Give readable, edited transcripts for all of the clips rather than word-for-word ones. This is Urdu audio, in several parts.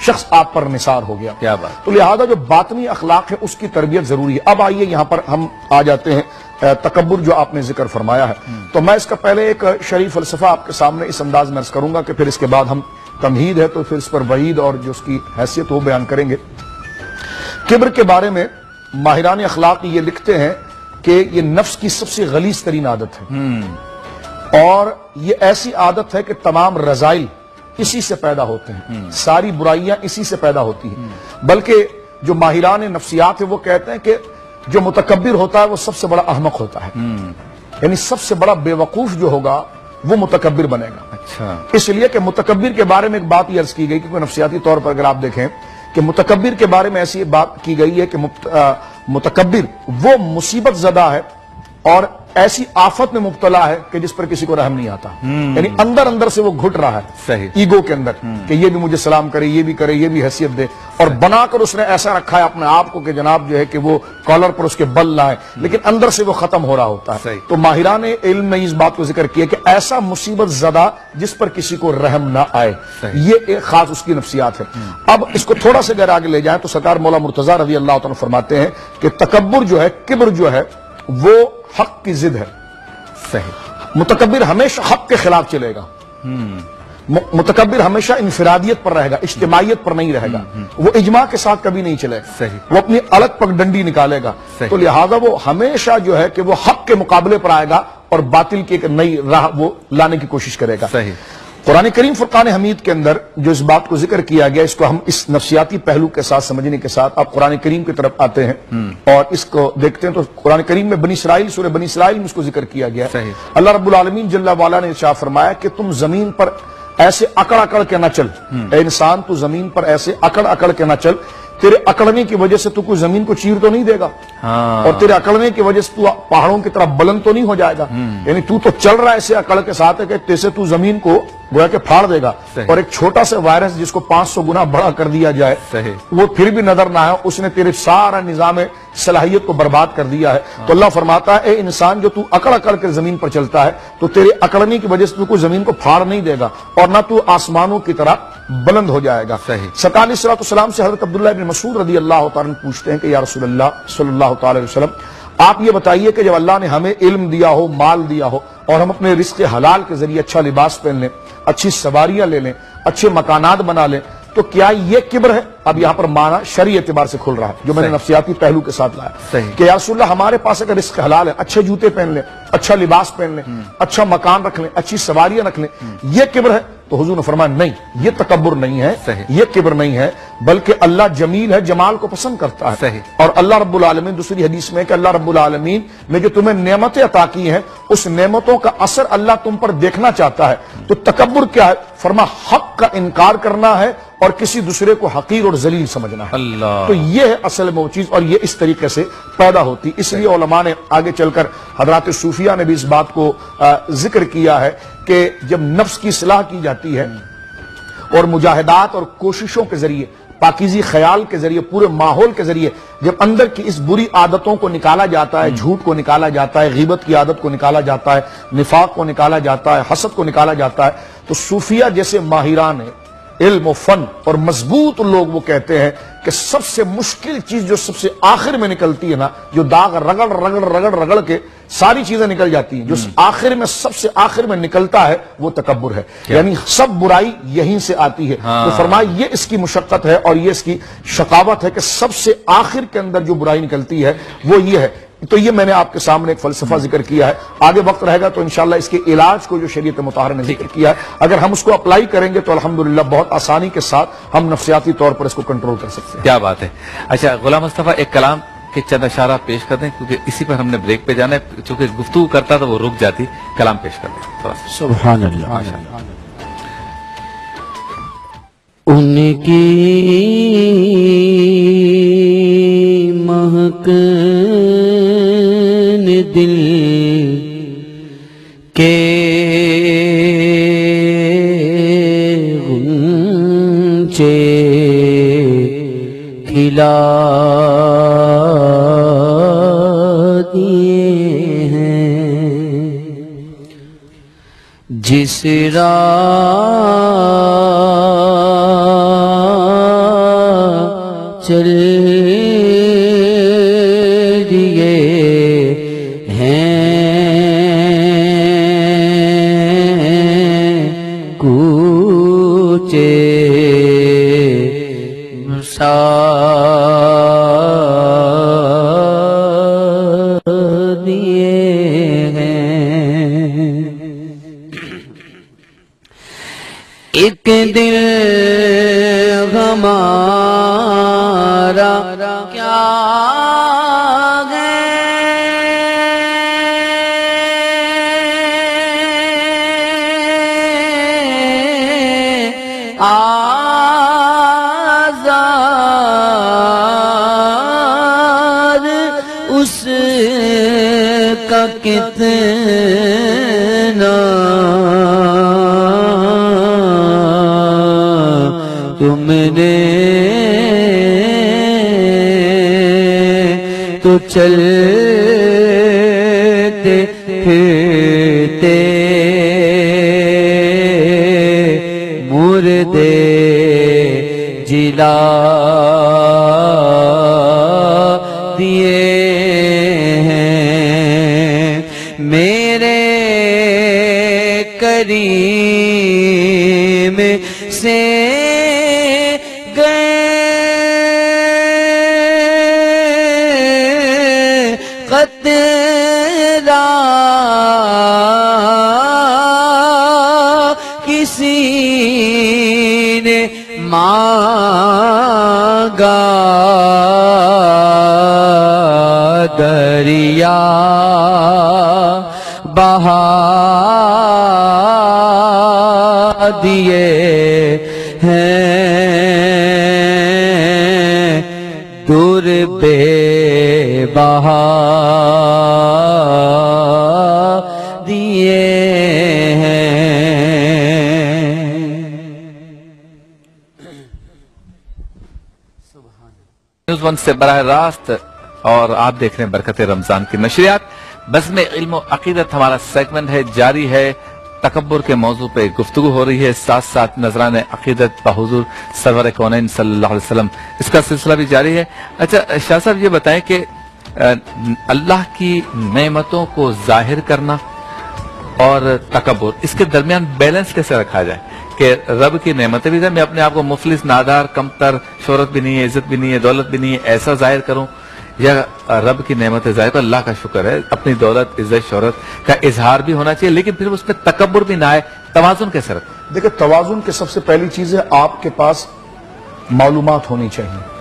شخص آپ پر نثار ہو گیا. کیا بات. تو لہذا جو باطنی اخلاق ہے اس کی تربیت ضروری ہے. اب آئیے یہاں پر ہم آ جاتے ہیں تکبر جو آپ نے ذکر فرمایا ہے. تو میں اس کا پہلے ایک شرعی فلسفہ آپ کے سامنے اس انداز میں عرض کروں گا کہ پھر اس کے بعد ہم تمہید ہے تو پھر اس پر وعید اور جو اس کی حیثیت وہ بیان کریں گے. کبر کے بارے میں ماہران اخلاق یہ لکھتے ہیں کہ یہ نفس کی سب سے غلیظ ترین عادت ہے اور یہ ایسی عادت ہے کہ تمام رذائل اسی سے پیدا ہوتے ہیں, ساری برائیاں اسی سے پیدا ہوتی ہیں. بلکہ جو ماہران نفسیات ہیں وہ کہتے ہیں کہ جو متکبر ہوتا ہے وہ سب سے بڑا احمق ہوتا ہے, یعنی سب سے بڑا بے وقوف جو ہوگا وہ متکبر بنے گا. اچھا. اس لیے کہ متکبر کے بارے میں ایک بات یہ عرض کی گئی کہ نفسیاتی طور پر اگر آپ دیکھیں کہ متکبر کے بارے میں ایسی بات کی گئی ہے کہ متکبر وہ مصیبت زدہ ہے اور ایسی آفت میں مبتلا ہے کہ جس پر کسی کو رحم نہیں آتا, یعنی اندر اندر سے وہ گھٹ رہا ہے صحیح ایگو کے اندر کہ یہ بھی مجھے سلام کرے, یہ بھی کرے, یہ بھی حیثیت دے, اور بنا کر اس نے ایسا رکھا ہے اپنے آپ کو کہ جناب جو ہے کہ وہ کالر پر اس کے بل لائے, لیکن اندر سے وہ ختم ہو رہا ہوتا ہے. تو ماہران علم نے اس بات کو ذکر کیا کہ ایسا مصیبت زدہ جس پر کسی کو رحم نہ آئے, یہ ایک خاص اس کی نفسیات ہے. اب اس کو تھوڑا سا اگر آگے لے جائیں تو سرکار مولا مرتضیٰ رضی اللہ تعالیٰ فرماتے ہیں کہ تکبر جو ہے, کبر جو ہے وہ حق کی ضد ہے. صحیح. متکبر ہمیشہ حق کے خلاف چلے گا, متکبر ہمیشہ انفرادیت پر رہے گا, اجتماعیت پر نہیں رہے گا, وہ اجماع کے ساتھ کبھی نہیں چلے گا, وہ اپنی الگ پگ ڈنڈی نکالے گا. تو لہذا وہ ہمیشہ جو ہے کہ وہ حق کے مقابلے پر آئے گا اور باطل کی ایک نئی راہ وہ لانے کی کوشش کرے گا. قرآن کریم فرقان حمید کے اندر جو اس بات کو ذکر کیا گیا, اس کو ہم اس نفسیاتی پہلو کے ساتھ سمجھنے کے ساتھ آپ قرآن کریم کی طرف آتے ہیں اور اس کو دیکھتے ہیں تو قرآن کریم میں بنی اسرائیل, سورہ بنی اسرائیل میں اس کو ذکر کیا گیا. اللہ رب العالمین جل وعلا نے ارشاد فرمایا کہ تم زمین پر ایسے اکڑ اکڑ کے نہ چل, اے انسان تو زمین پر ایسے اکڑ اکڑ کے نہ چل, تیرے اکڑنے کی وجہ سے تو کوئی زمین کو چیر تو نہیں دے گا اور تیرے اکڑنے کی وجہ سے تو پہاڑوں کی طرف بلند تو نہیں ہو جائے گا, یعنی تو چل رہا ہے ایسے اکڑ کے ساتھ ہے کہ تیسے تو زمین کو گویا کہ پھاڑ دے گا. اور ایک چھوٹا سا وائرس جس کو 500 گنا بڑا کر دیا جائے وہ پھر بھی نظر نہ آئے, اس نے تیرے سارا نظام صلاحیت کو برباد کر دیا ہے. تو اللہ فرماتا ہے اے انسان جو تو اکڑ اکڑ کے زمین پر چلتا ہے تو تیرے اکڑنے کی وجہ سے تو کوئی زمین کو پھاڑ نہیں دے گا اور نہ تو آسمانوں کی طرح بلند ہو جائے گا. سرکار علیہ الصلوۃ والسلام سے حضرت عبداللہ بن مسعود رضی اللہ تعالیٰ عنہ پوچھتے ہیں کہ یا رسول اللہ صلی اللہ تعالی علیہ وسلم, آپ یہ بتائیے کہ جب اللہ نے ہمیں علم دیا ہو, مال دیا ہو اور ہم اپنے رزق حلال کے ذریعے اچھا لباس پہن لیں, اچھی سواریاں لے لیں, اچھے مکانات بنا لیں, تو کیا یہ کبر ہے؟ اب یہاں پر معنی شرعی اعتبار سے کھل رہا ہے جو میں نے نفسیاتی پہلو کے ساتھ لایا کہ یا رسول اللہ ہمارے پاس اگر رزق حلال ہے, اچھے جوتے پہن لیں, اچھا لباس پہن لیں, اچھا مکان رکھ لیں, اچھی سواریاں رکھ لیں, یہ کبر ہے؟ تو حضور نے فرمایا نہیں, یہ تکبر نہیں ہے, یہ کبر نہیں ہے, بلکہ اللہ جمیل ہے, جمال کو پسند کرتا ہے. اور اللہ رب العالمین دوسری حدیث میں کہ اللہ رب العالمین نے جو تمہیں نعمتیں عطا کی ہیں اس نعمتوں کا اثر اللہ تم پر دیکھنا چاہتا ہے. تو تکبر کیا ہے؟ فرما حق کا انکار کرنا ہے اور کسی دوسرے کو حقیر اور ذلیل سمجھنا ہے. تو یہ ہے اصل میں وہ چیز اور یہ اس طریقے سے پیدا ہوتی. اس لیے علماء نے آگے چل کر حضرات صوفیہ نے بھی اس بات کو ذکر کیا ہے کہ جب نفس کی اصلاح کی جاتی ہے اور مجاہدات اور کوششوں کے ذریعے, پاکیزی خیال کے ذریعے, پورے ماحول کے ذریعے جب اندر کی اس بری عادتوں کو نکالا جاتا ہے, جھوٹ کو نکالا جاتا ہے, غیبت کی عادت کو نکالا جاتا ہے, نفاق کو نکالا جاتا ہے, حسد کو نکالا جاتا ہے, تو صوفیہ جیسے ماہران علم و فن اور مضبوط لوگ وہ کہتے ہیں کہ سب سے مشکل چیز جو سب سے آخر میں نکلتی ہے نا, جو داغ رگڑ رگڑ رگڑ رگڑ کے ساری چیزیں نکل جاتی ہیں, جو آخر میں سب سے آخر میں نکلتا ہے وہ تکبر ہے. یعنی سب برائی یہیں سے آتی ہے. تو فرمایا یہ اس کی مشقت ہے اور یہ اس کی شقاوت ہے کہ سب سے آخر کے اندر جو برائی نکلتی ہے وہ یہ ہے. تو یہ میں نے آپ کے سامنے ایک فلسفہ ذکر کیا ہے. آگے وقت رہے گا تو انشاءاللہ اس کے علاج کو جو شریعت مطہرہ نے ذکر کیا ہے, اگر ہم اس کو اپلائی کریں گے تو الحمدللہ بہت آسانی کے ساتھ ہم نفسیاتی طور پر اس کو کنٹرول کر سکتے ہیں. کیا بات ہے. اچھا غلام مصطفیٰ, ایک کلام کے چند اشارہ پیش کر دیں کیونکہ اسی پر ہم نے بریک پہ جانا ہے, چونکہ گفتگو کرتا تو وہ رک جاتی. کلام پیش کر دیں تھوڑا سا. سبحان اللہ. ان کی مہک دل کے غنچے کھلا دیے ہیں, جس راہ چل دیے ہیں کوچے دیے ہیں ایک دل ہمارا کیا آزار اس کا کتنا تم نے تو چلتے پھرتے مردے جلا دیے ہیں میرے کریم سے قطرہ کسی نے مانگا دریا بہا دیے ہیں دور بے بہا دیے ہیں نیوز ون سے براہ راست اور آپ دیکھ رہے ہیں برکت رمضان کی نشریات بزم علم و عقیدت ہمارا سیگمنٹ ہے جاری ہے تکبر کے موضوع پہ گفتگو ہو رہی ہے ساتھ ساتھ نذران عقیدت بحضور سرور کونین صلی اللہ علیہ وسلم اس کا سلسلہ بھی جاری ہے اچھا شاہ صاحب یہ بتائیں کہ اللہ کی نعمتوں کو ظاہر کرنا اور تکبر اس کے درمیان بیلنس کیسے رکھا جائے کہ رب کی نعمتیں بھی میں اپنے آپ کو مفلس نادار کمتر شہرت بھی نہیں ہے عزت بھی نہیں ہے دولت بھی نہیں ہے ایسا ظاہر کروں یا رب کی نعمت ظاہر تو اللہ کا شکر ہے اپنی دولت عزت شہرت کا اظہار بھی ہونا چاہیے لیکن پھر اس میں تکبر بھی نہ آئے توازن کیسے رکھیں دیکھیں توازن کے سب سے پہلی چیز ہے آپ کے پاس معلومات ہونی چاہیے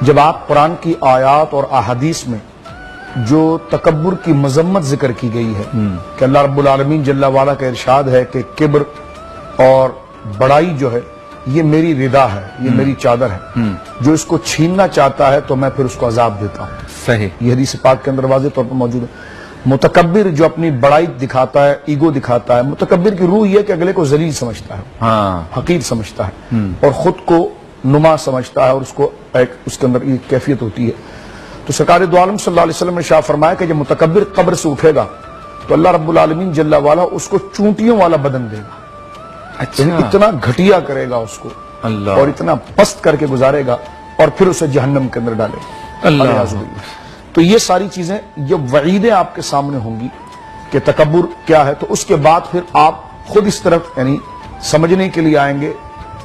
جب آپ قرآن کی آیات اور احادیث میں جو تکبر کی مذمت ذکر کی گئی ہے کہ اللہ رب العالمین جل وعلا کا ارشاد ہے کہ کبر اور بڑائی جو ہے یہ میری رضا ہے یہ میری چادر ہے جو اس کو چھیننا چاہتا ہے تو میں پھر اس کو عذاب دیتا ہوں صحیح یہ حدیث پاک کے اندر واضح طور پر موجود ہے متکبر جو اپنی بڑائی دکھاتا ہے ایگو دکھاتا ہے متکبر کی روح یہ کہ اگلے کو ذلیل سمجھتا ہے حقیر سمجھتا ہے اور خود کو نما سمجھتا ہے اور اس کو اس کے اندر یہ کیفیت ہوتی ہے تو سرکار دو عالم صلی اللہ علیہ وسلم نے شاہ فرمایا کہ جب متکبر قبر سے اٹھے گا تو اللہ رب العالمین جل وعلا اس کو چونٹیوں والا بدن دے گا یعنی اتنا گھٹیا کرے گا اس کو اور اتنا پست کر کے گزارے گا اور پھر اسے جہنم کے اندر ڈالے گا تو یہ ساری چیزیں جب وعیدیں آپ کے سامنے ہوں گی کہ تکبر کیا ہے تو اس کے بعد پھر آپ خود اس طرف یعنی سمجھنے کے لیے آئیں گے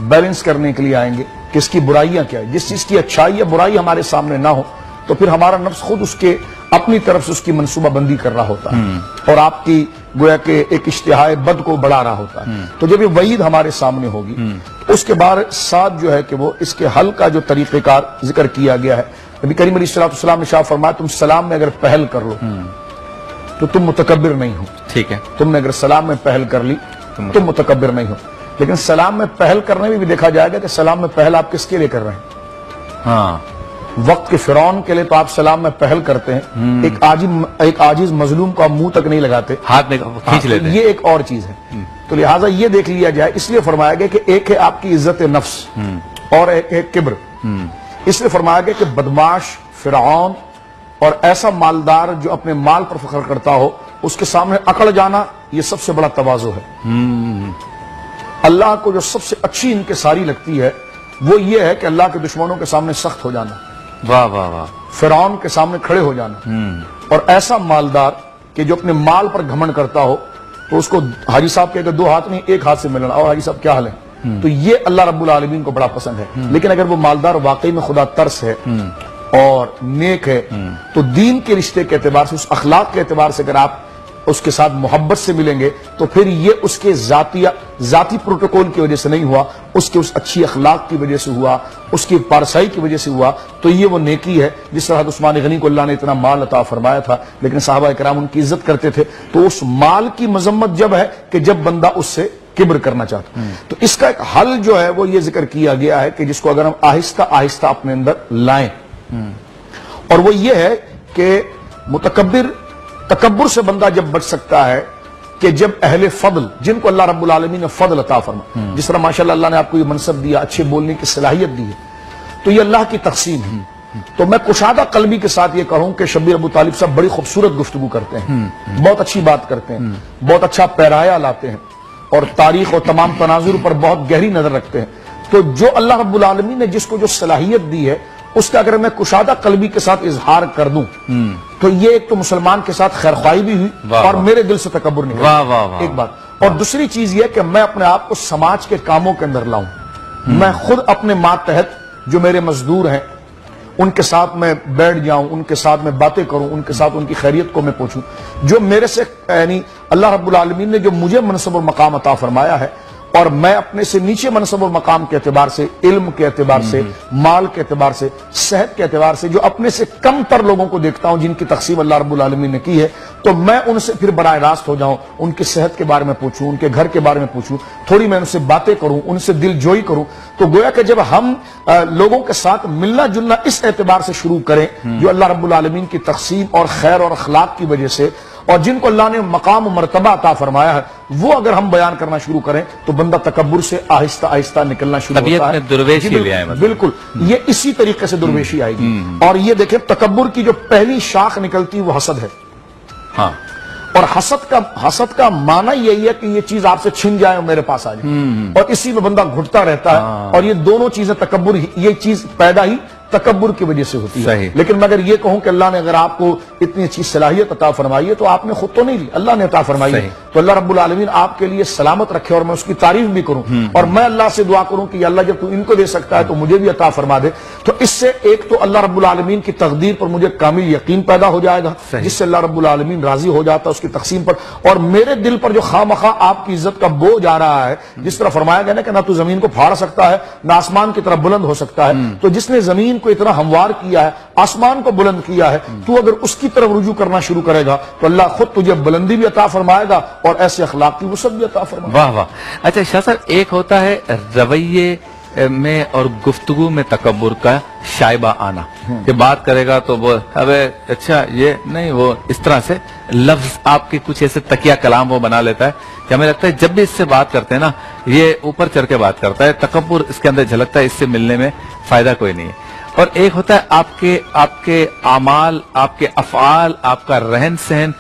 بیلنس کرنے کے لیے آئیں گے کہ اس کی برائیاں کیا ہے جس چیز کی اچھائی یا برائی ہمارے سامنے نہ ہو تو پھر ہمارا نفس خود اس کے اپنی طرف سے اس کی منصوبہ بندی کر رہا ہوتا ہے اور آپ کی گویا کہ ایک اشتہائے بد کو بڑھا رہا ہوتا ہے تو جب یہ وعید ہمارے سامنے ہوگی اس کے بعد ساتھ جو ہے کہ وہ اس کے حل کا جو طریقہ کار ذکر کیا گیا ہے نبی کریم علیہ السلام نے شاہ فرمایا تم سلام میں اگر پہل کر لو تو تم متکبر نہیں ہو ٹھیک ہے تم نے اگر سلام میں پہل کر لی تم متکبر نہیں ہو لیکن سلام میں پہل کرنے میں بھی دیکھا جائے گا کہ سلام میں پہل آپ کس کے لیے کر رہے ہیں وقت کے فرعون کے لیے تو آپ سلام میں پہل کرتے ہیں ایک عاجز مظلوم کو آپ منہ تک نہیں لگاتے ہاتھ میں کھینچ لیتے ہیں یہ ایک اور چیز ہے تو لہٰذا یہ دیکھ لیا جائے اس لیے فرمایا گیا کہ ایک ہے آپ کی عزت نفس اور ایک ہے کبر اس لیے فرمایا گیا کہ بدماش فرعون اور ایسا مالدار جو اپنے مال پر فخر کرتا ہو اس کے سامنے اکڑ جانا یہ سب سے بڑا تواضع ہے اللہ کو جو سب سے اچھی انکساری لگتی ہے وہ یہ ہے کہ اللہ کے دشمنوں کے سامنے سخت ہو جانا، واہ واہ واہ، فرعون کے سامنے کھڑے ہو جانا، اور ایسا مالدار کہ جو اپنے مال پر گھمنڈ کرتا ہو تو اس کو حاجی صاحب کے 2 ہاتھ نہیں 1 ہاتھ سے ملنا، اور حاجی صاحب کیا حال ہے، تو یہ اللہ رب العالمین کو بڑا پسند ہے۔ لیکن اگر وہ مالدار واقعی میں خدا ترس ہے اور نیک ہے تو دین کے رشتے کے اعتبار سے، اس اخلاق کے اعتبار سے اگر آپ اس کے ساتھ محبت سے ملیں گے تو پھر یہ اس کے ذاتی پروٹوکول کی وجہ سے نہیں ہوا، اس کے اس اچھی اخلاق کی وجہ سے ہوا، اس کی پارسائی کی وجہ سے ہوا، تو یہ وہ نیکی ہے۔ جس طرح عثمان غنی کو اللہ نے اتنا مال عطا فرمایا تھا لیکن صحابہ کرام ان کی عزت کرتے تھے، تو اس مال کی مذمت جب ہے کہ جب بندہ اس سے کبر کرنا چاہتا، تو اس کا ایک حل جو ہے وہ یہ ذکر کیا گیا ہے کہ جس کو اگر ہم آہستہ آہستہ اپنے اندر لائیں، اور وہ یہ ہے کہ تکبر سے بندہ جب بچ سکتا ہے کہ جب اہل فضل، جن کو اللہ رب العالمین نے فضل عطا فرما، جس طرح ماشاءاللہ اللہ نے آپ کو یہ منصب دیا، اچھے بولنے کی صلاحیت دی ہے، تو یہ اللہ کی تقسیم ہے۔ تو میں کشادہ قلبی کے ساتھ یہ کہوں کہ شبیر ابو طالب صاحب بڑی خوبصورت گفتگو کرتے ہیں، بہت اچھی بات کرتے ہیں، بہت اچھا پیرایا لاتے ہیں، اور تاریخ اور تمام تناظر پر بہت گہری نظر رکھتے ہیں۔ تو جو اللہ رب العالمین نے جس کو جو صلاحیت دی ہے اس کا اگر میں کشادہ قلبی کے ساتھ اظہار کر دوں تو یہ ایک تو مسلمان کے ساتھ خیرخواہی بھی ہوئی اور میرے دل سے تکبر نہیں ہوا، ایک بات۔ اور دوسری چیز یہ کہ میں اپنے آپ کو سماج کے کاموں کے اندر لاؤں، میں خود اپنے ماتحت جو میرے مزدور ہیں ان کے ساتھ میں بیٹھ جاؤں، ان کے ساتھ میں باتیں کروں، ان کے ساتھ ان کی خیریت کو میں پوچھوں۔ جو میرے سے یعنی اللہ رب العالمین نے جو مجھے منصب اور مقام عطا فرمایا ہے، اور میں اپنے سے نیچے منصب اور مقام کے اعتبار سے، علم کے اعتبار سے، مال کے اعتبار سے، صحت کے اعتبار سے جو اپنے سے کم تر لوگوں کو دیکھتا ہوں جن کی تقسیم اللہ رب العالمین نے کی ہے، تو میں ان سے پھر براہ راست ہو جاؤں، ان کی صحت کے بارے میں پوچھوں، ان کے گھر کے بارے میں پوچھوں، تھوڑی میں ان سے باتیں کروں، ان سے دل جوئی کروں۔ تو گویا کہ جب ہم لوگوں کے ساتھ ملنا جلنا اس اعتبار سے شروع کریں جو اللہ رب العالمین کی تقسیم اور خیر اور اخلاق کی وجہ سے، اور جن کو اللہ نے مقام و مرتبہ عطا فرمایا ہے، وہ اگر ہم بیان کرنا شروع کریں تو بندہ تکبر سے آہستہ آہستہ نکلنا شروع ہوتا ہے۔ درویشی لے آئے، بالکل یہ اسی طریقے سے درویشی آئے گی۔ اور یہ دیکھیں تکبر کی جو پہلی شاخ نکلتی وہ حسد ہے، ہاں، اور حسد کا معنی یہی ہے کہ یہ چیز آپ سے چھن جائے اور میرے پاس آ جائے، اور اسی میں بندہ گھٹتا رہتا ہے، اور یہ دونوں چیزیں تکبر، یہ چیز پیدا ہی تکبر کی وجہ سے ہوتی ہے۔ لیکن میں اگر یہ کہوں کہ اللہ نے اگر آپ کو اتنی اچھی صلاحیت عطا فرمائی ہے تو آپ نے خود تو نہیں لی، اللہ نے عطا فرمائی ہے، تو اللہ رب العالمین آپ کے لیے سلامت رکھے اور میں اس کی تعریف بھی کروں، اور میں اللہ سے دعا کروں کہ اللہ جب تو ان کو دے سکتا ہے تو مجھے بھی عطا فرما دے۔ تو اس سے ایک تو اللہ رب العالمین کی تقدیر پر مجھے کامل یقین پیدا ہو جائے گا، جس سے اللہ رب العالمین راضی ہو جاتا ہے اس کی تقسیم پر، اور میرے دل پر جو خواہ آپ کی عزت کا بوجھ آ رہا ہے، جس طرح فرمایا گیا نا کہ نہ تو زمین کو پھاڑ سکتا ہے نہ آسمان کی طرف بلند ہو سکتا ہے، تو جس نے زمین کو اتنا ہموار کیا ہے، آسمان کو بلند کیا ہے، تو اگر اس کی طرف رجوع کرنا شروع کرے گا تو اللہ خود تجھے بلندی بھی عطا فرمائے گا اور ایسے اخلاق کی وسعت بھی عطا فرمائے گا۔ واہ واہ۔ اچھا شاہ صاحب، ایک ہوتا ہے رویے میں اور گفتگو میں تکبر کا شائبہ آنا، کہ بات کرے گا تو وہ ابے اچھا یہ نہیں، وہ اس طرح سے لفظ آپ کے کچھ ایسے تکیہ کلام وہ بنا لیتا ہے کہ ہمیں لگتا ہے جب بھی اس سے بات کرتے ہیں نا یہ اوپر چڑھ کے بات کرتا ہے، تکبر اس کے اندر جھلکتا ہے، اس سے ملنے میں فائدہ کوئی نہیں ہے۔ اور ایک ہوتا ہے آپ کے اعمال، آپ کے افعال، آپ کا رہن سہن،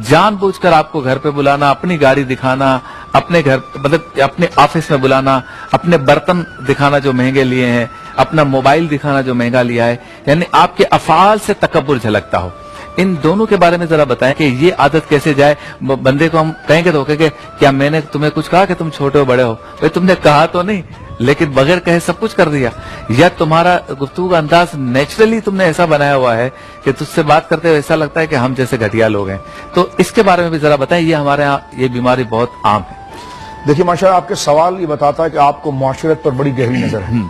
جان بوجھ کر آپ کو گھر پہ بلانا، اپنی گاڑی دکھانا، اپنے گھر مطلب اپنے آفس میں بلانا، اپنے برتن دکھانا جو مہنگے لیے ہیں، اپنا موبائل دکھانا جو مہنگا لیا ہے، یعنی آپ کے افعال سے تکبر جھلکتا ہو۔ ان دونوں کے بارے میں ذرا بتائیں کہ یہ عادت کیسے جائے؟ بندے کو ہم کہیں گے تو کہ کیا میں نے تمہیں کچھ کہا کہ تم چھوٹے ہو بڑے ہو؟ بھائی تم نے کہا تو نہیں لیکن بغیر کہے سب کچھ کر دیا، یا تمہارا گفتگو کا انداز نیچرلی تم نے ایسا بنایا ہوا ہے کہ تجھ سے بات کرتے ہوئے ایسا لگتا ہے کہ ہم جیسے گھٹیا لوگ ہیں۔ تو اس کے بارے میں بھی ذرا بتائیں، یہ ہمارے ہاں یہ بیماری بہت عام ہے۔ دیکھیے ماشاءاللہ آپ کے سوال یہ بتاتا ہے کہ آپ کو معاشرت پر بڑی گہری نظر ہے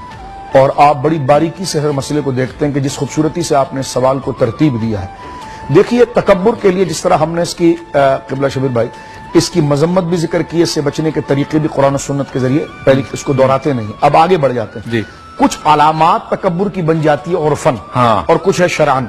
اور آپ بڑی باریکی سے ہر مسئلے کو دیکھتے ہیں کہ جس خوبصورتی سے آپ نے سوال کو ترتیب دیا ہے۔ دیکھیے تکبر کے لیے جس طرح ہم نے اس کی قبلہ شبیر بھائی اس کی مذمت بھی ذکر کی، اس سے بچنے کے طریقے بھی قرآن و سنت کے ذریعے، پہلے اس کو دہراتے نہیں، اب آگے بڑھ جاتے ہیں۔ کچھ علامات تکبر کی بن جاتی ہے عرفن، اور کچھ ہے شرعن۔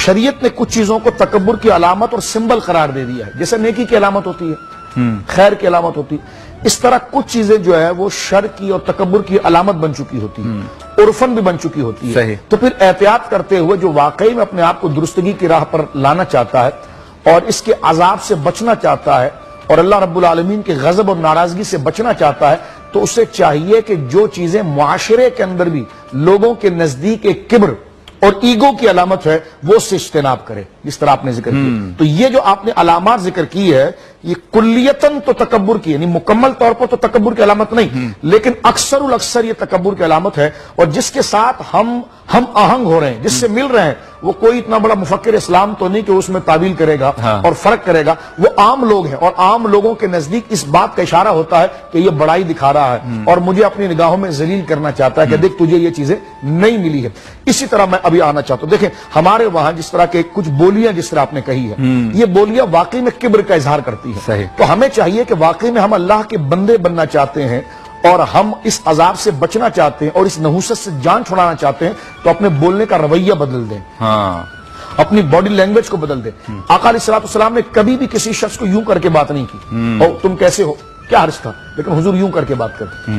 شریعت نے کچھ چیزوں کو تکبر کی علامت اور سمبل قرار دے دیا ہے، جیسے نیکی کی علامت ہوتی ہے، خیر کی علامت ہوتی ہے، اس طرح کچھ چیزیں جو ہے وہ شر کی اور تکبر کی علامت بن چکی ہوتی ہے، عرفن بھی بن چکی ہوتی ہے۔ تو پھر احتیاط کرتے ہوئے جو واقعی میں اپنے آپ کو درستگی کی راہ پر لانا چاہتا ہے اور اس کے عذاب سے بچنا چاہتا ہے اور اللہ رب العالمین کے غضب اور ناراضگی سے بچنا چاہتا ہے، تو اسے چاہیے کہ جو چیزیں معاشرے کے اندر بھی لوگوں کے نزدیک ایک کبر اور ایگو کی علامت ہے وہ اس سے اجتناب کرے، جس طرح آپ نے ذکر کیا۔ تو یہ جو آپ نے علامات ذکر کی ہے یہ کلیتاً تو تکبر کی، یعنی مکمل طور پر تو تکبر کی علامت نہیں، لیکن اکثر الاکثر یہ تکبر کی علامت ہے، اور جس کے ساتھ ہم آہنگ ہو رہے ہیں، جس سے مل رہے ہیں، وہ کوئی اتنا بڑا مفکر اسلام تو نہیں کہ اس میں تعویل کرے گا اور فرق کرے گا، وہ عام لوگ ہیں، اور عام لوگوں کے نزدیک اس بات کا اشارہ ہوتا ہے کہ یہ بڑائی دکھا رہا ہے اور مجھے اپنی نگاہوں میں ذلیل کرنا چاہتا ہے کہ دیکھ تجھے یہ چیزیں نہیں ملی ہے۔ اسی طرح میں ابھی آنا چاہتا ہوں، دیکھیں ہمارے وہاں جس طرح کے کچھ بولیاں جس طرح آپ نے کہی ہے، یہ بولیاں واقعی میں کبر کا اظہار کرتی ہے، تو ہمیں چاہیے کہ واقعی میں ہم اللہ کے بندے بننا چاہتے ہیں اور ہم اس عذاب سے بچنا چاہتے ہیں اور اس نحوست سے جان چھڑانا چاہتے ہیں، تو اپنے بولنے کا رویہ بدل دیں، اپنی باڈی لینگویج کو بدل دیں۔ آقا علیہ السلام نے کبھی بھی کسی شخص کو یوں کر کے بات نہیں کی، اور تم کیسے ہو، کیا عرض تھا، لیکن حضور یوں کر کے بات کرتے،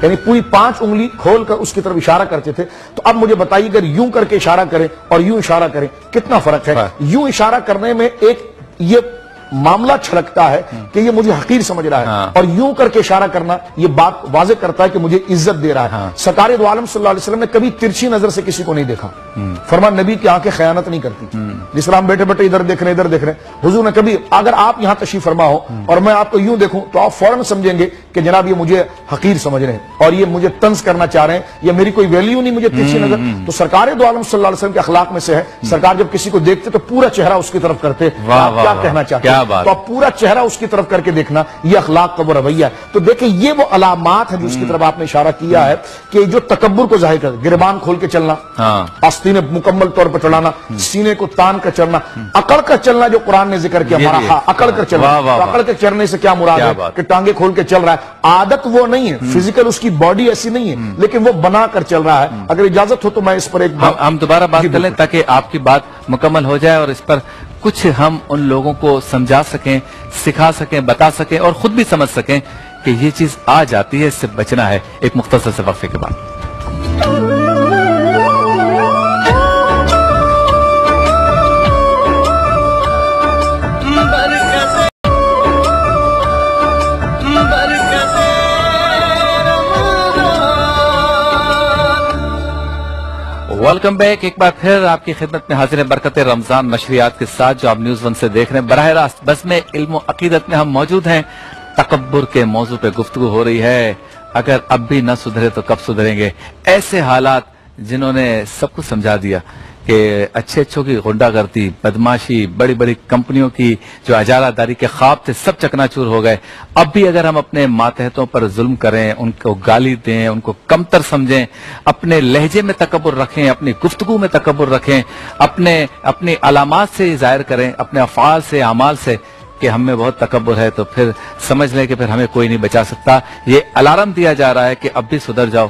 یعنی پوری 5 انگلی کھول کر اس کی طرف اشارہ کرتے تھے۔ تو اب مجھے بتائیے اگر یوں کر کے اشارہ کریں اور یوں اشارہ کریں کتنا فرق ہے؟ یوں اشارہ کرنے میں ایک یہ معاملہ چھلکتا ہے کہ یہ مجھے حقیر سمجھ رہا ہے، اور یوں کر کے اشارہ کرنا یہ بات واضح کرتا ہے کہ مجھے عزت دے رہا ہے۔ سرکار دو عالم صلی اللہ علیہ وسلم نے کبھی ترچھی نظر سے کسی کو نہیں دیکھا، فرمان نبی کی آنکھیں خیانت نہیں کرتی، جس طرح ہم بیٹھے بیٹھے ادھر دیکھ رہے ادھر دیکھ رہے ہیں، حضور نے کبھی، اگر آپ یہاں تشریف فرما ہو اور میں آپ کو یوں دیکھوں تو آپ فوراً سمجھیں گے کہ جناب یہ مجھے حقیر سمجھ رہے ہیں اور یہ مجھے طنز کرنا چاہ رہے ہیں، یا میری کوئی ویلیو نہیں، مجھے ترچھی نظر۔ تو سرکار دو عالم صلی اللہ علیہ وسلم کے اخلاق میں سے ہے، سرکار جب کسی کو دیکھتے تو پورا چہرہ اس کی طرف کرتے، آپ کیا کہنا چاہتے ہیں، تو آپ پورا چہرہ اس کی طرف کر کے دیکھنا، یہ اخلاق کا وہ رویہ ہے۔ تو دیکھیں یہ وہ علامات ہیں جو اس کی طرف آپ نے اشارہ کیا ہے کہ جو تکبر کو ظاہر کرتے، گریبان کھول کے چلنا، آستینیں مکمل طور پر چڑھانا، سینے کو تان کر چلنا، اکڑ کر چلنا جو قرآن نے ذکر کیا، ہمارا اکڑ کر چلنا، اکڑ کر چلنے سے کیا مراد ہے کہ ٹانگیں کھول کے چل رہا ہے، عادت وہ نہیں ہے، فزیکل اس کی باڈی ایسی نہیں ہے، لیکن وہ بنا کر چل رہا ہے۔ اگر اجازت ہو تو میں اس پر ایک ہم دوبارہ بات کر لیں تاکہ آپ کی بات مکمل ہو جائے اور اس پر کچھ ہم ان لوگوں کو سمجھا سکیں، سکھا سکیں، بتا سکیں اور خود بھی سمجھ سکیں کہ یہ چیز آ جاتی ہے، اس سے بچنا ہے۔ ایک مختصر سے وقفے کے بعد ویلکم بیک، ایک بار پھر آپ کی خدمت میں حاضر ہے برکت رمضان نشریات کے ساتھ جو آپ نیوز 1 سے دیکھ رہے ہیں۔ براہ راست بس میں علم و عقیدت میں ہم موجود ہیں، تکبر کے موضوع پہ گفتگو ہو رہی ہے۔ اگر اب بھی نہ سدھرے تو کب سدھریں گے؟ ایسے حالات جنہوں نے سب کچھ سمجھا دیا کہ اچھے اچھوں کی غنڈہ گردی، بدماشی، بڑی بڑی کمپنیوں کی جو اجارہ داری کے خواب تھے سب چکناچور ہو گئے۔ اب بھی اگر ہم اپنے ماتحتوں پر ظلم کریں، ان کو گالی دیں، ان کو کمتر سمجھیں، اپنے لہجے میں تکبر رکھیں، اپنی گفتگو میں تکبر رکھیں، اپنی علامات سے ظاہر کریں، اپنے افعال سے، اعمال سے کہ ہم میں بہت تکبر ہے، تو پھر سمجھ لیں کہ پھر ہمیں کوئی نہیں بچا سکتا۔ یہ الارم دیا جا رہا ہے کہ اب بھی سدھر جاؤ،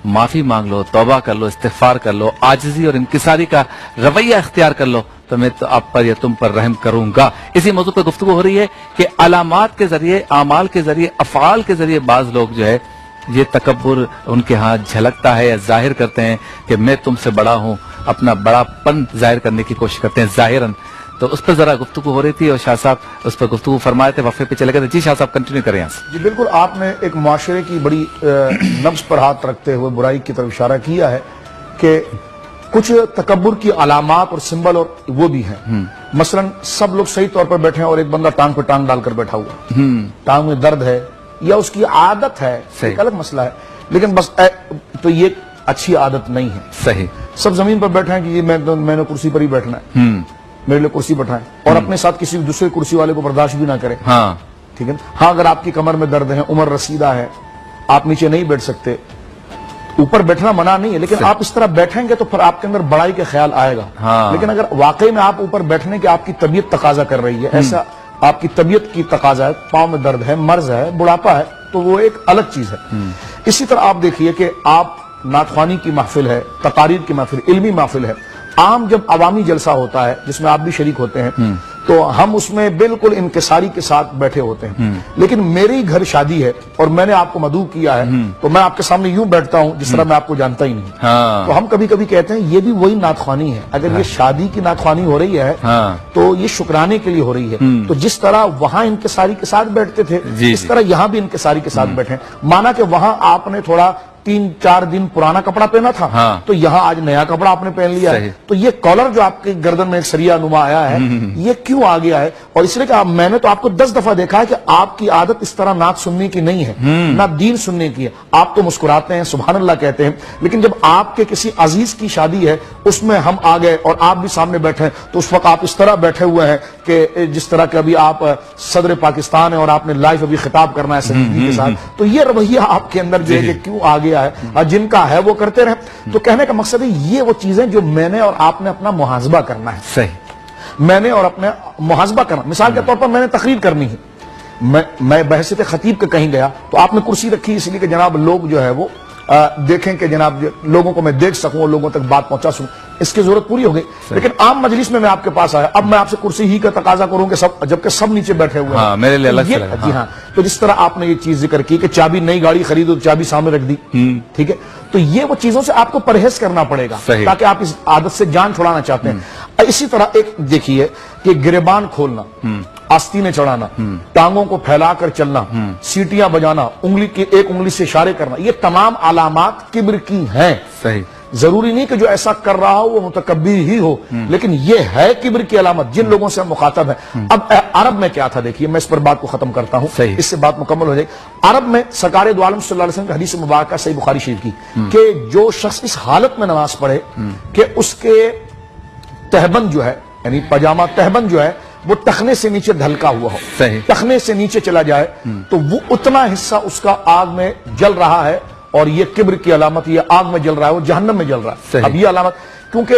معافی مانگ لو، توبہ کر لو، استغفار کر لو، عاجزی اور انکساری کا رویہ اختیار کر لو، تو میں تو آپ پر یا تم پر رحم کروں گا۔ اسی موضوع پہ گفتگو ہو رہی ہے کہ علامات کے ذریعے، اعمال کے ذریعے، افعال کے ذریعے بعض لوگ جو ہے یہ تکبر ان کے ہاں جھلکتا ہے یا ظاہر کرتے ہیں کہ میں تم سے بڑا ہوں، اپنا بڑا پن ظاہر کرنے کی کوشش کرتے ہیں ظاہراً۔ تو اس پر ذرا گفتگو ہو رہی تھی اور شاہ صاحب اس پر گفتگو فرمائے تھے، وقفے پہ چلے گئے تھے۔ جی شاہ صاحب کنٹینیو کریں یہاں سے۔ جی بالکل، آپ نے ایک معاشرے کی بڑی نبض پر ہاتھ رکھتے ہوئے برائی کی طرف اشارہ کیا ہے کہ کچھ تکبر کی علامات اور سمبل اور وہ بھی ہیں۔ مثلا سب لوگ صحیح طور پر بیٹھے ہیں اور ایک بندہ ٹانگ پہ ٹانگ ڈال کر بیٹھا ہوا، ٹانگ میں درد ہے یا اس کی عادت ہے، ایک الگ مسئلہ ہے، لیکن بس تو یہ اچھی عادت نہیں ہے۔ صحیح، سب زمین پر بیٹھے ہیں کہ میں نے کرسی پر ہی بیٹھنا ہے، میرے لیے کرسی بٹھائیں، اور اپنے ساتھ کسی دوسرے کرسی والے کو برداشت بھی نہ کریں۔ ہاں ٹھیک ہے نا؟ ہاں اگر آپ کی کمر میں درد ہے، عمر رسیدہ ہے، آپ نیچے نہیں بیٹھ سکتے، اوپر بیٹھنا منع نہیں ہے، لیکن آپ اس طرح بیٹھیں گے تو پھر آپ کے اندر بڑائی کا خیال آئے گا۔ لیکن اگر واقعی میں آپ اوپر بیٹھنے کی آپ کی طبیعت تقاضا کر رہی ہے، ایسا آپ کی طبیعت کی تقاضا ہے، پاؤں میں درد ہے، مرض ہے، بڑھاپا ہے، تو وہ ایک الگ چیز ہے۔ اسی طرح آپ دیکھیے کہ آپ نعت خوانی کی محفل ہے، تقاریر کی محفل، علمی محفل ہے، عام جب عوامی جلسہ ہوتا ہے جس میں آپ بھی شریک ہوتے ہیں، تو ہم اس میں بالکل انکساری کے ساتھ بیٹھے ہوتے ہیں. لیکن میری گھر شادی ہے اور میں نے آپ کو مدعو کیا ہے تو میں آپ کے سامنے یوں بیٹھتا ہوں جس طرح میں آپ کو جانتا ہی نہیں. تو ہم کبھی کبھی کہتے ہیں یہ بھی وہی نعت خوانی ہے. اگر یہ شادی کی نعت خوانی ہو رہی ہے تو یہ شکرانے کے لیے ہو رہی ہے. تو جس طرح وہاں انکساری کے ساتھ بیٹھتے تھے اس طرح یہاں بھی انکساری کے ساتھ بیٹھے. مانا کہ وہاں آپ نے تھوڑا 3-4 دن پرانا کپڑا پہنا تھا تو یہاں آج نیا کپڑا آپ نے پہن لیا ہے. تو یہ کالر جو آپ کے گردن میں ایک سریا نما آیا ہے یہ کیوں آ گیا ہے؟ اور اس لیے کہ میں نے تو آپ کو 10 دفعہ دیکھا ہے کہ آپ کی عادت اس طرح نعت سننے کی نہیں ہے نہ دین سننے کی ہے. آپ تو مسکراتے ہیں سبحان اللہ کہتے ہیں لیکن جب آپ کے کسی عزیز کی شادی ہے اس میں ہم آ گئے اور آپ بھی سامنے بیٹھے ہیں تو اس وقت آپ اس طرح بیٹھے ہوئے ہیں کہ جس طرح کہ ابھی آپ صدر پاکستان ہیں اور آپ نے لائیو ابھی خطاب کرنا ہے سنجیدگی کے ساتھ. تو یہ رویہ آپ کے اندر جو ہے کیوں آ گیا ہے؟ جن کا ہے وہ کرتے رہے. تو کہنے کا مقصد ہے یہ وہ چیزیں جو میں نے اور آپ نے اپنا محاسبہ کرنا ہے. صحیح. میں نے اور اپنے محاسبہ کرنا. مثال کے طور پر میں نے تقریر کرنی ہے, میں بحثیت خطیب کے کہیں گیا تو آپ نے کرسی رکھی اس لیے کہ جناب لوگ جو ہے وہ دیکھیں کہ جناب لوگوں کو میں دیکھ سکوں اور لوگوں تک بات پہنچا سکوں. اس کی ضرورت پوری ہو گئی. لیکن عام مجلس میں آپ کے پاس آیا, اب میں آپ سے کرسی ہی کا تقاضا کروں کہ جبکہ سب نیچے بیٹھے ہوئے ہیں میرے لیے الگ سے لگا. جی ہاں. تو جس طرح آپ نے یہ چیز ذکر کی کہ چابی نئی گاڑی خریدو تو چابی سامنے رکھ دی, ٹھیک ہے, تو یہ وہ چیزوں سے آپ کو پرہیز کرنا پڑے گا تاکہ آپ اس عادت سے جان چھڑانا چاہتے ہیں. اسی طرح ایک دیکھیے کہ گریبان کھولنا, آستینیں چڑھانا, ٹانگوں کو پھیلا کر چلنا, سیٹیاں بجانا, ایک انگلی سے اشارے کرنا, یہ تمام علامات کبر کی ہیں. صحیح. ضروری نہیں کہ جو ایسا کر رہا ہو وہ متکبر ہی ہو, لیکن یہ ہے کبر کی علامت جن لوگوں سے ہم مخاطب ہیں. اب عرب میں کیا تھا دیکھیے, میں اس پر بات کو ختم کرتا ہوں, اس سے بات مکمل ہو جائے. عرب میں سرکار دو عالم صلی اللہ علیہ وسلم کی حدیث مبارکہ صحیح بخاری شریف کی کہ جو شخص اس حالت میں نماز پڑھے کہ اس کے تہبند جو ہے یعنی پاجامہ تہبند جو ہے وہ ٹخنے سے نیچے ڈھلکا ہوا ہو, ٹخنے سے نیچے چلا جائے تو وہ اتنا حصہ اس کا آگ میں جل رہا ہے اور یہ کبر کی علامت, یہ آگ میں جل رہا ہے, وہ جہنم میں جل رہا ہے. اب یہ علامت کیونکہ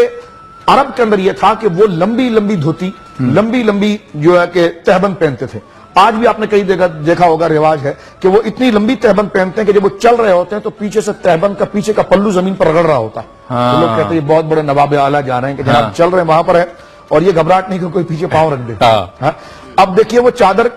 عرب کے اندر یہ تھا کہ وہ لمبی لمبی دھوتی, لمبی لمبی جو ہے کہ تہبند پہنتے تھے. آج بھی آپ نے کئی دیکھا ہوگا رواج ہے کہ وہ اتنی لمبی تہبند پہنتے ہیں کہ جب وہ چل رہے ہوتے ہیں تو پیچھے سے تہبند کا پیچھے کا پلو زمین پر رگڑ رہا ہوتا ہے. تو لوگ کہتے ہیں یہ بہت بڑے نواب اعلیٰ جا رہے ہیں کہ جناب چل رہے ہیں وہاں پر ہے اور یہ گھبراہٹ نہیں کہ کوئی پیچھے پاؤں رکھ دے. اب دیکھیے وہ چادر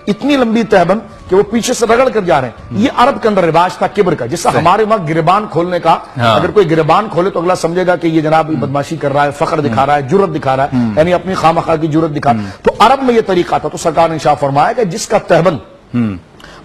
اتنی لمبی تہبند کہ وہ پیچھے سے رگڑ کر جا رہے ہیں. یہ عرب کے اندر رواج تھا کبر کا, جس سے ہمارے وہاں گریبان کھولنے کا, اگر کوئی گریبان کھولے تو اگلا سمجھے گا کہ یہ جناب بدماشی کر رہا ہے, فخر دکھا رہا ہے, جرت دکھا رہا ہے, یعنی اپنی خواہ کی جرت دکھا. تو عرب میں یہ طریقہ تھا. تو سرکار نے ارشاد فرمایا کہ جس کا تہبند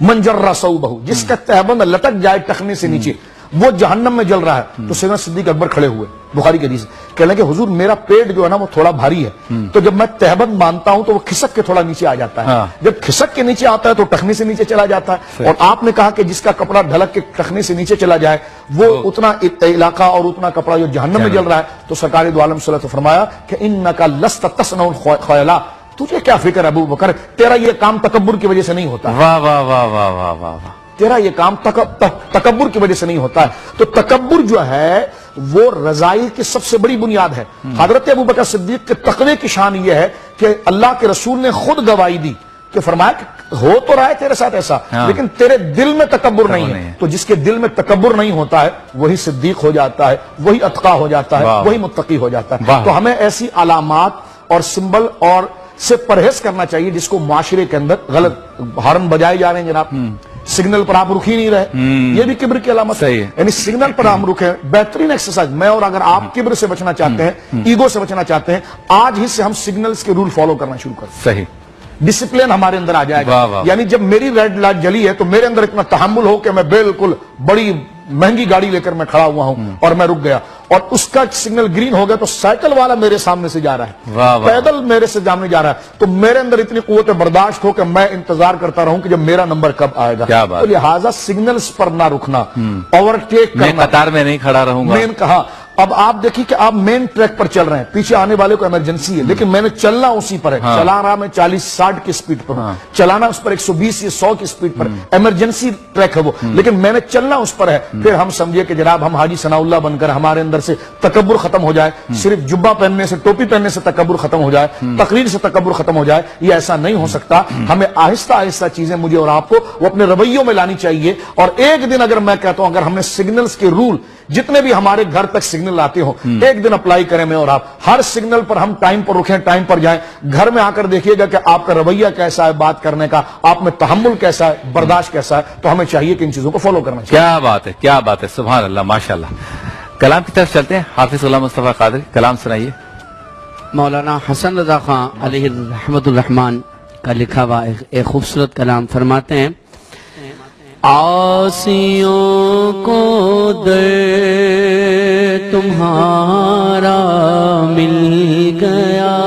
منجر ثوبہ, جس کا تہبند لٹک جائے ٹخنے سے نیچے, وہ جہنم میں جل رہا ہے. تو سیدنا صدیق اکبر کھڑے ہوئے, بخاری کی حدیث, کہنے کہ حضور میرا پیٹ جو ہے نا وہ تھوڑا بھاری ہے, تو جب میں تہبند مانتا ہوں تو وہ کھسک کے تھوڑا نیچے آ جاتا ہے. جب کھسک کے نیچے آتا ہے تو ٹخنے سے نیچے چلا جاتا ہے. اور آپ نے کہا کہ جس کا کپڑا ڈھلک کے ٹخنے سے نیچے چلا جائے وہ اتنا علاقہ اور اتنا کپڑا جو جہنم میں جل رہا ہے. تو سرکار دو عالم صلی اللہ علیہ وسلم فرمایا کہ انک لست تصنع الخیلا, تجھے کیا فکر ہے ابو بکر, تیرا یہ کام تکبر کی وجہ سے نہیں ہوتا. واہ واہ واہ واہ واہ واہ. تیرا یہ کام تکبر کی وجہ سے نہیں ہوتا ہے. تو تکبر جو ہے وہ رضائی کی سب سے بڑی بنیاد ہے. حضرت ابوبکر صدیق کے تقوی کی شان یہ ہے کہ اللہ کے رسول نے خود گواہی دی کہ فرمایا کہ ہو تو رہا ہے تیرے ساتھ ایسا لیکن تیرے دل میں تکبر نہیں ہے. تو جس کے دل میں تکبر نہیں ہوتا ہے وہی صدیق ہو جاتا ہے, وہی اتقا ہو جاتا ہے, وہی متقی ہو جاتا ہے. تو ہمیں ایسی علامات اور سمبل اور سے پرہیز کرنا چاہیے جس کو معاشرے کے اندر غلط ہارن بجائے جا رہے ہیں جناب, سگنل پر آپ رک ہی نہیں رہے, یہ بھی کبر کی علامت ہے. یعنی سگنل پر ہم رکھیں, بہترین ایکسرسائز. میں اور اگر آپ کبر سے بچنا چاہتے ہیں, ایگو سے بچنا چاہتے ہیں, آج ہی سے ہم سگنلز کے رول فالو کرنا شروع کریں. صحیح. ڈسپلن ہمارے اندر آ جائے گا. یعنی جب میری ریڈ لائٹ جلی ہے تو میرے اندر اتنا تحمل ہو کہ میں بالکل بڑی مہنگی گاڑی لے کر میں کھڑا ہوا ہوں اور میں رک گیا, اور اس کا سگنل گرین ہو گیا تو سائیکل والا میرے سامنے سے جا رہا ہے, پیدل میرے سے سامنے جا رہا ہے, تو میرے اندر اتنی قوت برداشت ہو کہ میں انتظار کرتا رہوں کہ جب میرا نمبر کب آئے گا. تو لہٰذا سگنلز پر نہ رکنا, اوورٹیک کرنا. میں قطار میں نہیں کھڑا رہوں گا. مین کہا اب آپ دیکھیے کہ آپ مین ٹریک پر چل رہے ہیں, پیچھے آنے والے کو ایمرجنسی ہے لیکن میں نے چلنا اسی پر ہے. چلا رہا میں 40-60 کی سپیڈ پر ہوں, چلانا اس پر 120 یا 100 کی سپیڈ پر, ایمرجنسی ٹریک ہے وہ, لیکن میں نے چلنا اس پر ہے. پھر ہم سمجھے کہ جناب ہم حاجی ثناء اللہ بن کر ہمارے اندر سے تکبر ختم ہو جائے, صرف جبہ پہننے سے, ٹوپی پہننے سے تکبر ختم ہو جائے, تقریر سے تکبر ختم ہو جائے. یہ ایسا نہیں ہو سکتا. ہمیں آہستہ آہستہ چیزیں مجھے اور آپ کو وہ اپنے رویوں میں لانی چاہیے. اور ایک دن اگر میں کہتا ہوں اگر ہم نے سگنلز کے رول جتنے بھی ہمارے گھر تک سگنل آتے ہو ایک دن اپلائی کریں میں اور آپ، ہر سگنل پر ہم ٹائم پر رکھیں، ٹائم پر جائیں، گھر میں آ کر دیکھیے گا کہ آپ کا رویہ کیسا ہے بات کرنے کا، آپ میں تحمل کیسا ہے، برداشت کیسا ہے. تو ہمیں چاہیے کہ ان چیزوں کو فالو کرنا چاہیے. کیا بات ہے، کیا بات ہے، سبحان اللہ، ماشاءاللہ. کلام کی طرف چلتے ہیں. حافظ غلام مصطفیٰ قادری، کلام سنائیے. مولانا حسن رضا خان علیہ رحمت الرحمن کا لکھا ہوا ایک خوبصورت کلام فرماتے ہیں: عاصیوں کو در تمہارا مل گیا،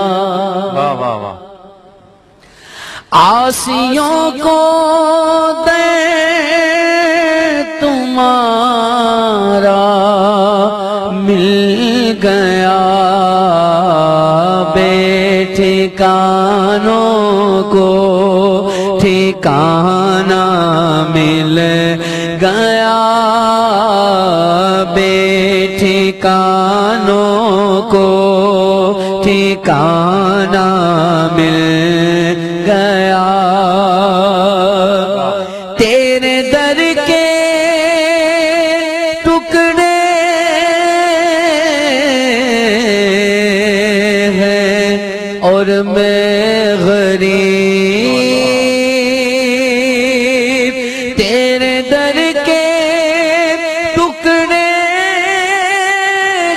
واہ واہ واہ. عاصیوں کو در تمہارا مل گیا، بے ٹھکانوں کو ٹھکانہ مل گیا، بے ٹھکانوں کو ٹھکانہ مل گیا. تیرے در کے ٹکڑے ہیں اور میں غریب، تیرے در کے ٹکڑے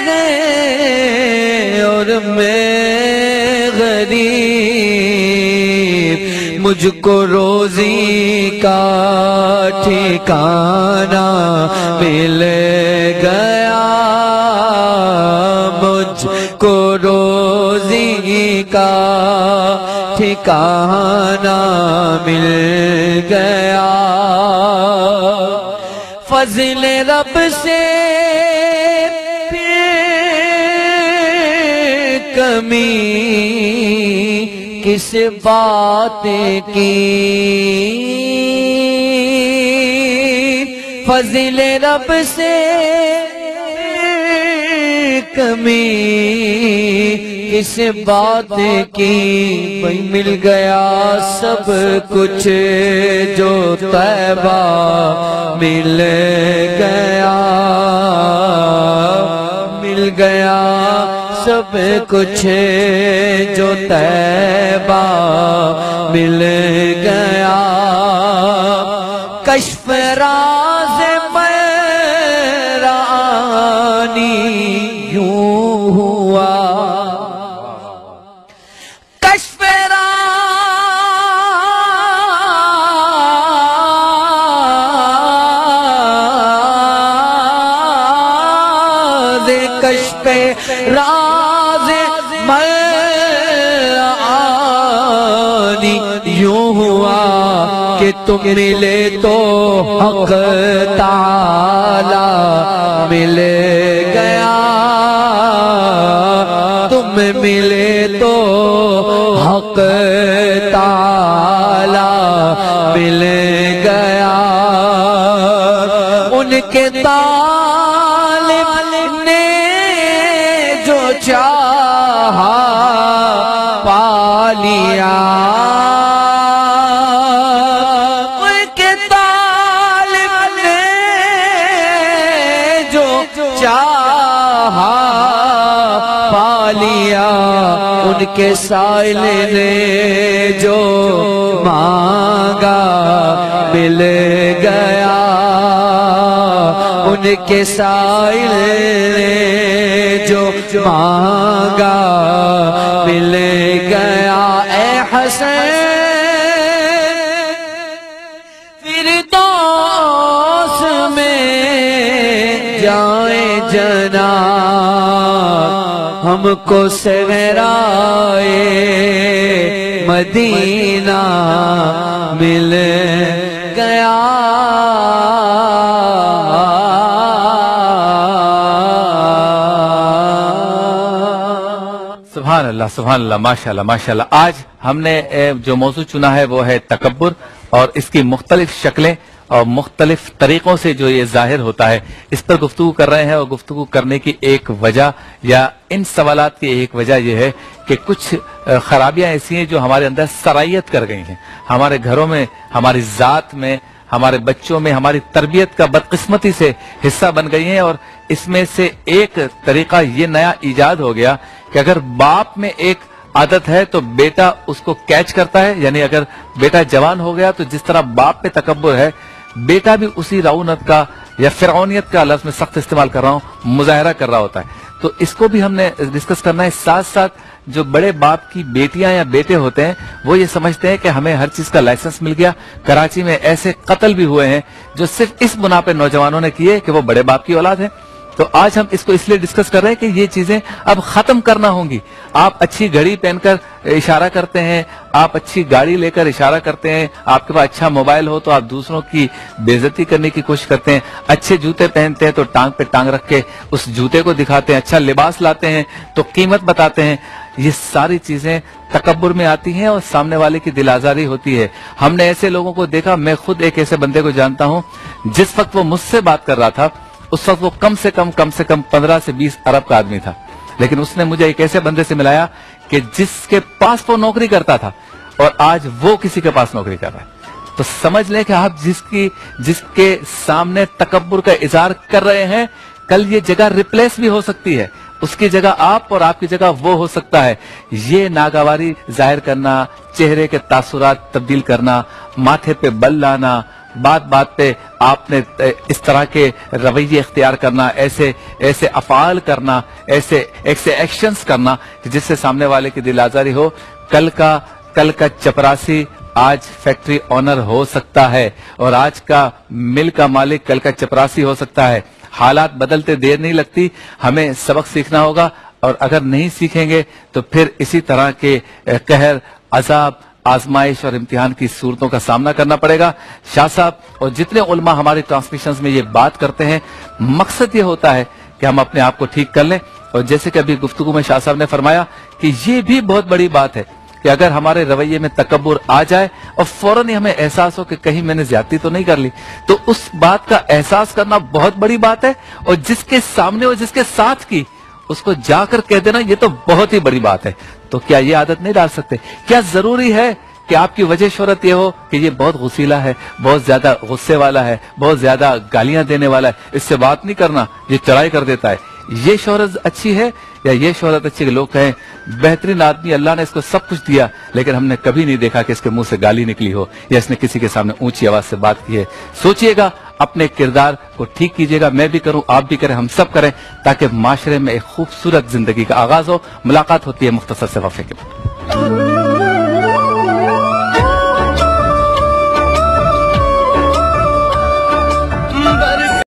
ہیں اور میں غریب، مجھ کو روزی کا ٹھکانہ مل گیا، مجھ کو روزی کا ٹھکانہ مل گیا. فضل رب سے کمی کس بات کی، فضل رب سے کمی کس بات کی، بھئی مل گیا سب کچھ جو طیبہ مل گیا، مل گیا سب کچھ جو طیبہ مل گیا. کشف راز میرانی یوں ہوا، کشف راز، کشف راز میرانی یوں ہوا کہ تم ملے تو حق تعالی مل گیا، تم ملے تو حق تعالی مل گیا. ان کے طالب نے جو چاہا پا لیا، ان کے طالب نے جو چاہا پا لیا، ان کے سائل نے جو مانگا مل گیا، ان کے سائل نے جو مانگا مل گیا. اے حسین فردوس میں جائیں جناب، ہم کو صحرائے مدینہ مل گیا. سبحان اللہ، سبحان اللہ، ماشاءاللہ، ماشاءاللہ. آج ہم نے جو موضوع چنا ہے وہ ہے تکبر اور اس کی مختلف شکلیں اور مختلف طریقوں سے جو یہ ظاہر ہوتا ہے، اس پر گفتگو کر رہے ہیں. اور گفتگو کرنے کی ایک وجہ یا ان سوالات کی ایک وجہ یہ ہے کہ کچھ خرابیاں ایسی ہیں جو ہمارے اندر سرایت کر گئی ہیں، ہمارے گھروں میں، ہماری ذات میں، ہمارے بچوں میں ہماری تربیت کا بدقسمتی سے حصہ بن گئی ہیں. اور اس میں سے ایک طریقہ یہ نیا ایجاد ہو گیا کہ اگر باپ میں ایک عادت ہے تو بیٹا اس کو کیچ کرتا ہے. یعنی اگر بیٹا جوان ہو گیا تو جس طرح باپ پہ تکبر ہے بیٹا بھی اسی رعونت کا یا فرعونیت کا لفظ میں سخت استعمال کر رہا ہوں مظاہرہ کر رہا ہوتا ہے. تو اس کو بھی ہم نے ڈسکس کرنا ہے. ساتھ ساتھ جو بڑے باپ کی بیٹیاں یا بیٹے ہوتے ہیں وہ یہ سمجھتے ہیں کہ ہمیں ہر چیز کا لائسنس مل گیا. کراچی میں ایسے قتل بھی ہوئے ہیں جو صرف اس بنا پہ نوجوانوں نے کیے کہ وہ بڑے باپ کی اولاد ہیں. تو آج ہم اس کو اس لیے ڈسکس کر رہے ہیں کہ یہ چیزیں اب ختم کرنا ہوں گی. آپ اچھی گھڑی پہن کر اشارہ کرتے ہیں, آپ اچھی گاڑی لے کر اشارہ کرتے ہیں, آپ کے پاس اچھا موبائل ہو تو آپ دوسروں کی بے عزتی کرنے کی کوشش کرتے ہیں, اچھے جوتے پہنتے ہیں تو ٹانگ پہ ٹانگ رکھ کے اس جوتے کو دکھاتے ہیں, اچھا لباس لاتے ہیں تو قیمت بتاتے ہیں. یہ ساری چیزیں تکبر میں آتی ہیں اور سامنے والے کی دل آزاری ہوتی ہے. ہم نے ایسے لوگوں کو دیکھا, میں خود ایک ایسے بندے کو جانتا ہوں جس وقت وہ مجھ سے بات کر رہا تھا اس وقت وہ کم سے کم 15 سے 20 ارب کا آدمی تھا, لیکن اس نے مجھے ایک ایسے بندے سے ملایا کہ جس کے پاس وہ نوکری کرتا تھا اور آج وہ کسی کے پاس نوکری کر رہا ہے. تو سمجھ لیں کہ آپ جس کے سامنے تکبر کا اظہار کر رہے ہیں کل یہ جگہ ریپلیس بھی ہو سکتی ہے, اس کی جگہ آپ اور آپ کی جگہ وہ ہو سکتا ہے. یہ ناگواری ظاہر کرنا, چہرے کے تاثرات تبدیل کرنا, ماتھے پہ بل لانا, بات بات پہ آپ نے اس طرح کے رویے اختیار کرنا, ایسے افعال کرنا, ایسے ایکشنز کرنا کہ جس سے سامنے والے کی دل آزاری ہو. کل کا چپراسی آج فیکٹری اونر ہو سکتا ہے اور آج کا مل کا مالک کل کا چپراسی ہو سکتا ہے. حالات بدلتے دیر نہیں لگتی, ہمیں سبق سیکھنا ہوگا اور اگر نہیں سیکھیں گے تو پھر اسی طرح کے قہر, عذاب, آزمائش اور امتحان کی صورتوں کا سامنا کرنا پڑے گا. شاہ صاحب اور جتنے علماء ہماری ٹرانسمیشنز میں یہ بات کرتے ہیں مقصد یہ ہوتا ہے کہ ہم اپنے آپ کو ٹھیک کر لیں. اور جیسے کہ ابھی گفتگو میں شاہ صاحب نے فرمایا کہ یہ بھی بہت بڑی بات ہے کہ اگر ہمارے رویے میں تکبر آ جائے اور فوراً ہی ہمیں احساس ہو کہ کہیں میں نے زیادتی تو نہیں کر لی, تو اس بات کا احساس کرنا بہت بڑی بات ہے. اور جس کے سامنے اور جس کے ساتھ کی اس کو جا کر کہہ دینا یہ تو بہت ہی بڑی بات ہے. تو کیا یہ عادت نہیں ڈال سکتے؟ کیا ضروری ہے کہ آپ کی وجہ شہرت یہ ہو کہ یہ بہت غصیلا ہے, بہت زیادہ غصے والا ہے, بہت زیادہ گالیاں دینے والا ہے, اس سے بات نہیں کرنا, یہ چڑھائی کر دیتا ہے؟ یہ شہرت اچھی ہے یا یہ شہرت اچھی کہ لوگ کہیں بہترین آدمی, اللہ نے اس کو سب کچھ دیا لیکن ہم نے کبھی نہیں دیکھا کہ اس کے منہ سے گالی نکلی ہو یا اس نے کسی کے سامنے اونچی آواز سے بات کی ہے. سوچئے گا, اپنے کردار کو ٹھیک کیجئے گا, میں بھی کروں, آپ بھی کریں, ہم سب کریں, تاکہ معاشرے میں ایک خوبصورت زندگی کا آغاز ہو. ملاقات ہوتی ہے مختصر سے وقفے کے بعد.